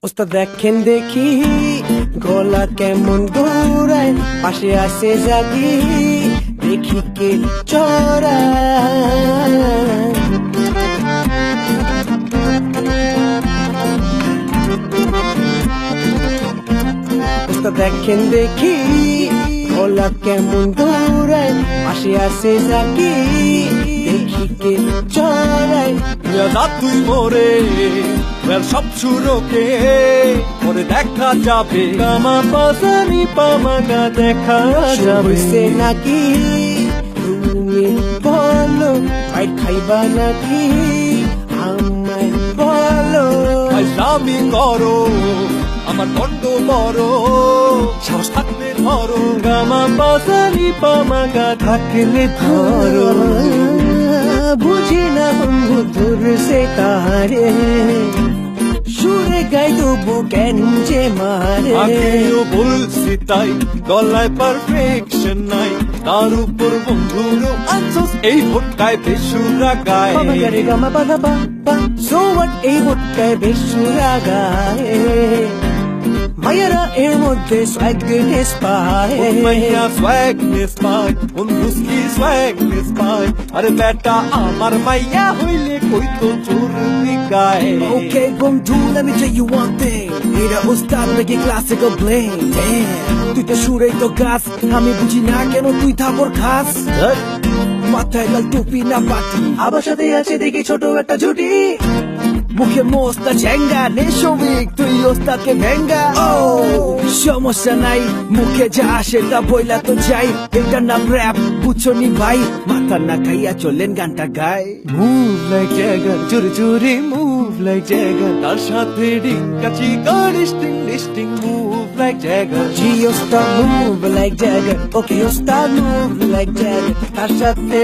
ওস্তাদ দেখেন দেখি গলা কেমন দৌড়ায়, পাশে আসে জাগি দেখি কে চড়ায়। ওস্তাদ দেখেন দেখি গলা কেমন দৌড়ায়, পাশে আসে জাগি দেখি কে চড়ায়। তুই মোরে সব সুরকে পরে দেখা যাবে, কামা পাসানি পামাগা দেখা যাবে। সে নাকি তুমি বলো ভাই খাইবা নাকি আমায় বলো। স্বামী করো আমার দণ্ড বড়, সাহস থাকলে ধরো, কামা পাসানি পামাগা থাকলে ধরো। বুঝি না বন্ধু দূর সে তারে, সুরে গাই দেবো কেন যে মারে। আমিও বলছি তাই, গলায় পারফেকশন নাই, তার উপর বন্ধুরও আনছোস এই ভোটকায় বেসুরা গায়। রে গামা পাধা পা পা, সো হোয়াট এই ভোটকায় বেসুরা গায়ে। মায়েরা এর মধ্যে সোয়াগনেস পায়, মাইয়া সোয়াগনেস পায়, বন্ধুস্কি সোয়াগনেস পায়। আরে বেটা আমার মাইয়া হইলে কই তো চুরনি গায়। Okay, বন্ধু, let me tell you one thing. এটা ওস্তাদ নাকি ক্লাসিক্যাল ব্লেম? তুই তো সুরেই তো গাছ, আমি বুঝি না কেন তুই থাপর খাস। মাথায় লাল টুপি না পাটি, আবার সাথে আছে দেখি ছোট একটা ঝুটি। মুখে মোস্তা ঝেঙ্গা নে শ্রমিক, তুই ওস্তাদকে ভেঙ্গা। সমস্যা নাই, মুখে যা সেটা বইলা তো যাই। এটা না র‍্যাপ বুঝছো নি ভাই, মাথা না খাইয়া চলেন গানটা গায়। Move like Jagger, চুরি চুরি move like Jagger, তার সাথে ডিঙ্কা চিকা ডিস্টিং ডিস্টিং move like Jagger. জি ওস্তাদ move like Jagger, okay ওস্তাদ move like Jagger, তার সাথে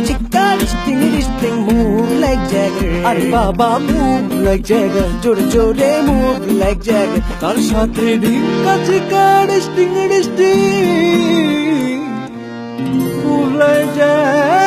চিক্কা ডিস্টিং ডিস্টিং move like Jagger। আরে বাবা move like Jagger, জোরে জোরে move like Jagger, তার সাথে ডিঙ্কা চিকা ডিস্টিং ডিস্টিং move like Jagger.